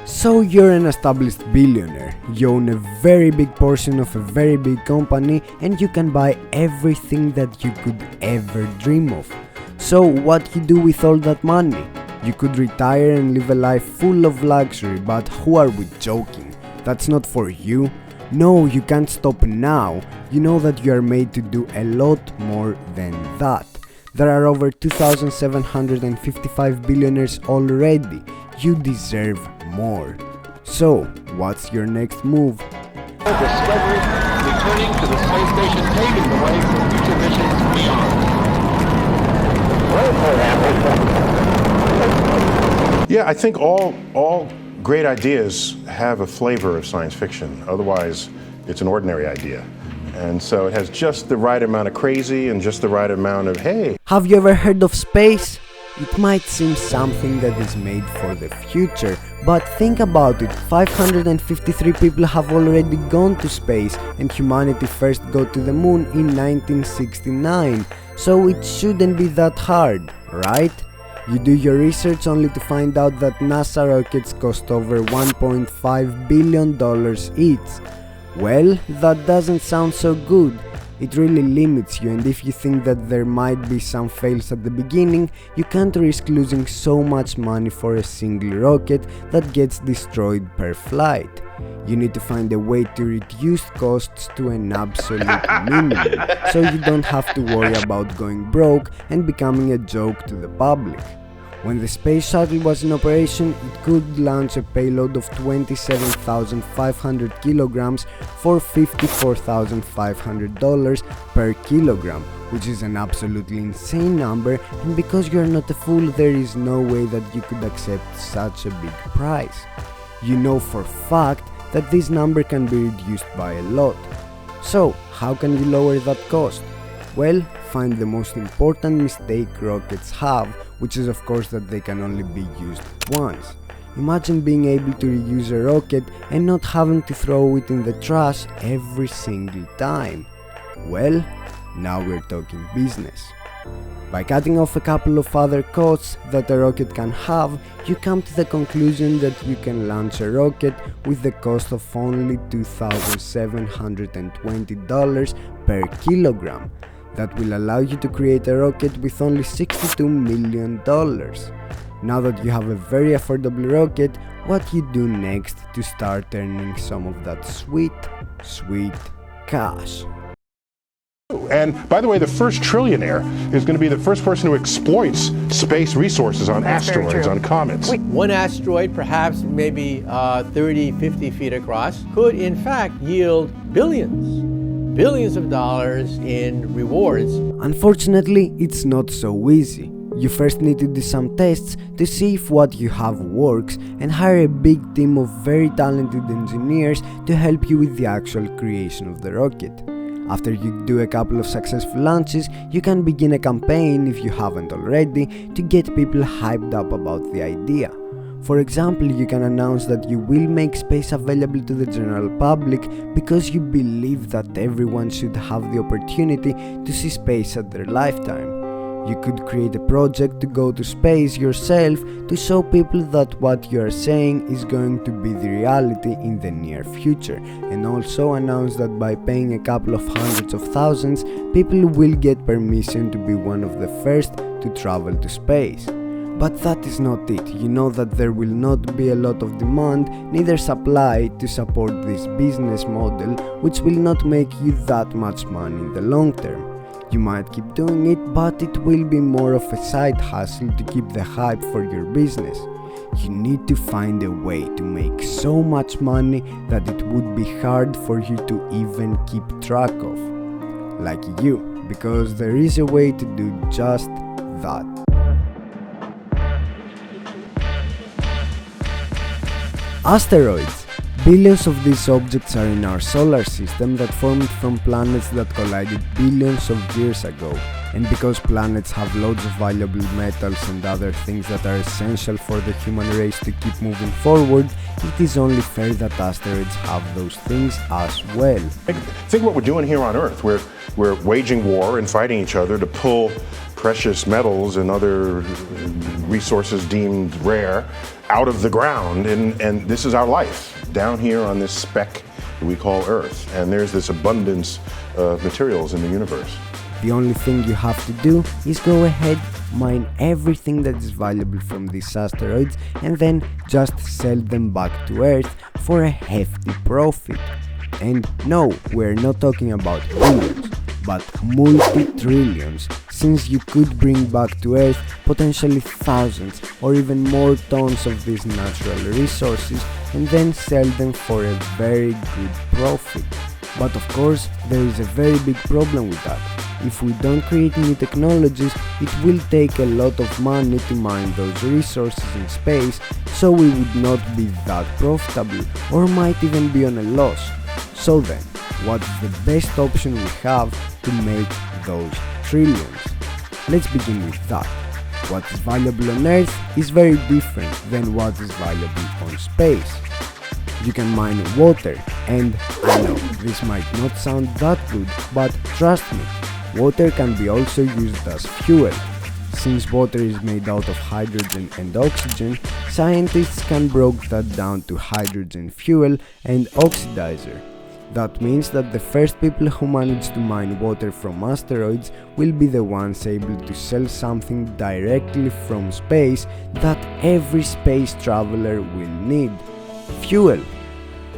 So you're an established billionaire, you own a very big portion of a very big company and you can buy everything that you could ever dream of. So what you do with all that money? You could retire and live a life full of luxury, but who are we joking? That's not for you. No, you can't stop now. You know that you are made to do a lot more than that. There are over 2,755 billionaires already. You deserve more. So, what's your next move? Discovery returning to the space station, paving the way for future missions beyond. Yeah, I think all great ideas have a flavor of science fiction. Otherwise, it's an ordinary idea. And so it has just the right amount of crazy and just the right amount of, hey. Have you ever heard of space? It might seem something that is made for the future, but think about it, 553 people have already gone to space and humanity first got to the moon in 1969, so it shouldn't be that hard, right? You do your research only to find out that NASA rockets cost over $1.5 billion each. Well, that doesn't sound so good. It really limits you, and if you think that there might be some fails at the beginning, you can't risk losing so much money for a single rocket that gets destroyed per flight. You need to find a way to reduce costs to an absolute minimum, so you don't have to worry about going broke and becoming a joke to the public. When the space shuttle was in operation, it could launch a payload of 27,500 kilograms for $54,500 per kilogram, which is an absolutely insane number, and because you're not a fool, there is no way that you could accept such a big price. You know for fact that this number can be reduced by a lot. So, how can you lower that cost? Well, find the most important mistake rockets have, which is of course that they can only be used once. Imagine being able to reuse a rocket and not having to throw it in the trash every single time. Well, now we're talking business. By cutting off a couple of other costs that a rocket can have, you come to the conclusion that you can launch a rocket with the cost of only $2,720 per kilogram. That will allow you to create a rocket with only $62 million. Now that you have a very affordable rocket, what you do next to start earning some of that sweet cash? And by the way, the first trillionaire is going to be the first person who exploits space resources on asteroids, on comets. One asteroid, perhaps maybe 30, 50 feet across, could in fact yield billions of dollars in rewards. Unfortunately, it's not so easy. You first need to do some tests to see if what you have works and hire a big team of very talented engineers to help you with the actual creation of the rocket. After you do a couple of successful launches, you can begin a campaign, if you haven't already, to get people hyped up about the idea. For example, you can announce that you will make space available to the general public because you believe that everyone should have the opportunity to see space at their lifetime. You could create a project to go to space yourself to show people that what you are saying is going to be the reality in the near future, and also announce that by paying a couple of hundreds of thousands, people will get permission to be one of the first to travel to space. But that is not it. You know that there will not be a lot of demand, neither supply, to support this business model, which will not make you that much money in the long term. You might keep doing it, but it will be more of a side hustle to keep the hype for your business. You need to find a way to make so much money that it would be hard for you to even keep track of. Like you, because there is a way to do just that. Asteroids. Billions of these objects are in our solar system that formed from planets that collided billions of years ago. And because planets have loads of valuable metals and other things that are essential for the human race to keep moving forward, it is only fair that asteroids have those things as well. Think what we're doing here on Earth. We're waging war and fighting each other to pull precious metals and other resources deemed rare out of the ground, and this is our life down here on this speck we call Earth, and there's this abundance of materials in the universe. The only thing you have to do is go ahead, mine everything that is valuable from these asteroids, and then just sell them back to Earth for a hefty profit. And no, we're not talking about billions, but multi-trillions, since you could bring back to Earth potentially thousands or even more tons of these natural resources and then sell them for a very good profit. But of course, there is a very big problem with that. If we don't create new technologies, it will take a lot of money to mine those resources in space, so we would not be that profitable or might even be on a loss. So then, what is the best option we have to make those trillions? Let's begin with that. What is valuable on Earth is very different than what is valuable on space. You can mine water, and I know this might not sound that good, but trust me, water can be also used as fuel. Since water is made out of hydrogen and oxygen, scientists can break that down to hydrogen fuel and oxidizer. That means that the first people who manage to mine water from asteroids will be the ones able to sell something directly from space that every space traveler will need: fuel.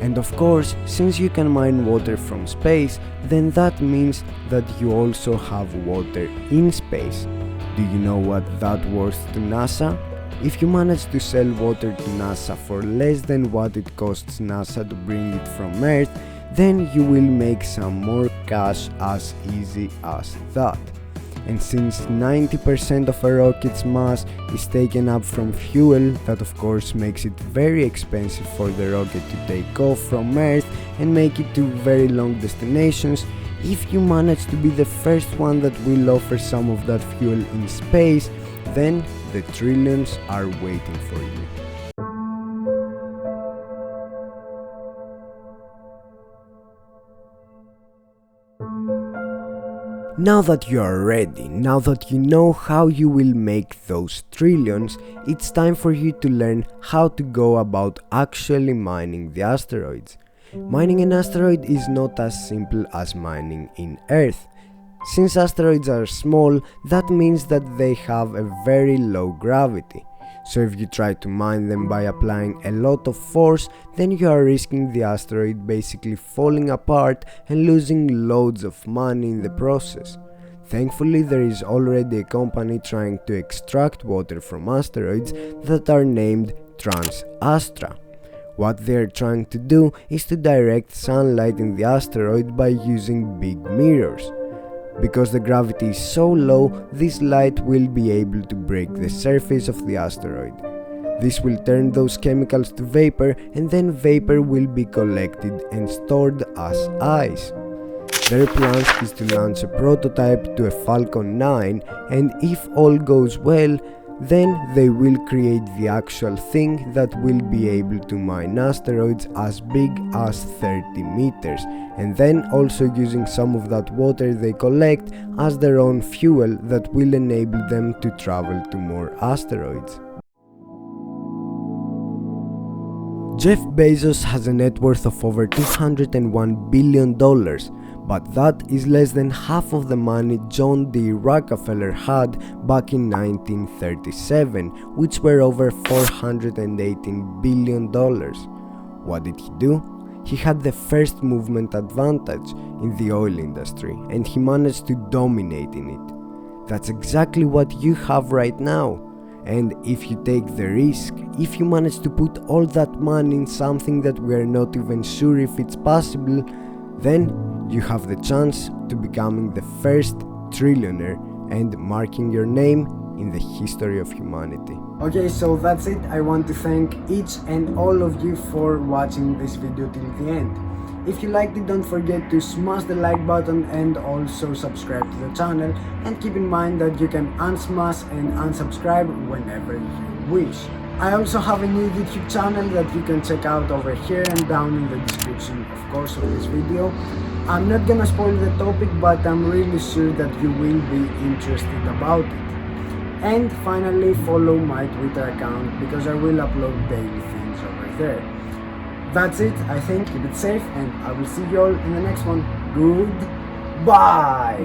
And of course, since you can mine water from space, then that means that you also have water in space. Do you know what that worth to NASA? If you manage to sell water to NASA for less than what it costs NASA to bring it from Earth, then you will make some more cash as easy as that. And since 90% of a rocket's mass is taken up from fuel, that of course makes it very expensive for the rocket to take off from Earth and make it to very long destinations. If you manage to be the first one that will offer some of that fuel in space, then the trillions are waiting for you. Now that you are ready, now that you know how you will make those trillions, it's time for you to learn how to go about actually mining the asteroids. Mining an asteroid is not as simple as mining in Earth. Since asteroids are small, that means that they have a very low gravity. So if you try to mine them by applying a lot of force, then you are risking the asteroid basically falling apart and losing loads of money in the process. Thankfully, there is already a company trying to extract water from asteroids that are named TransAstra. What they are trying to do is to direct sunlight in the asteroid by using big mirrors. Because the gravity is so low, this light will be able to break the surface of the asteroid. This will turn those chemicals to vapor, and then vapor will be collected and stored as ice. Their plan is to launch a prototype to a Falcon 9, and if all goes well, then they will create the actual thing that will be able to mine asteroids as big as 30 meters, and then also using some of that water they collect as their own fuel that will enable them to travel to more asteroids. Jeff Bezos has a net worth of over $201 billion, but that is less than half of the money John D. Rockefeller had back in 1937, which were over $418 billion. What did he do? He had the first movement advantage in the oil industry, and he managed to dominate in it. That's exactly what you have right now. And if you take the risk, if you manage to put all that money in something that we are not even sure if it's possible, then you have the chance to becoming the first trillionaire and marking your name in the history of humanity. Okay, so that's it. I want to thank each and all of you for watching this video till the end. If you liked it, don't forget to smash the like button and also subscribe to the channel, and keep in mind that you can unsmash and unsubscribe whenever you wish. I also have a new YouTube channel that you can check out over here and down in the description, of course, of this video. I'm not gonna spoil the topic, but I'm really sure that you will be interested about it. And finally, follow my Twitter account because I will upload daily things over there. That's it, I think. Keep it safe, and I will see you all in the next one. Goodbye!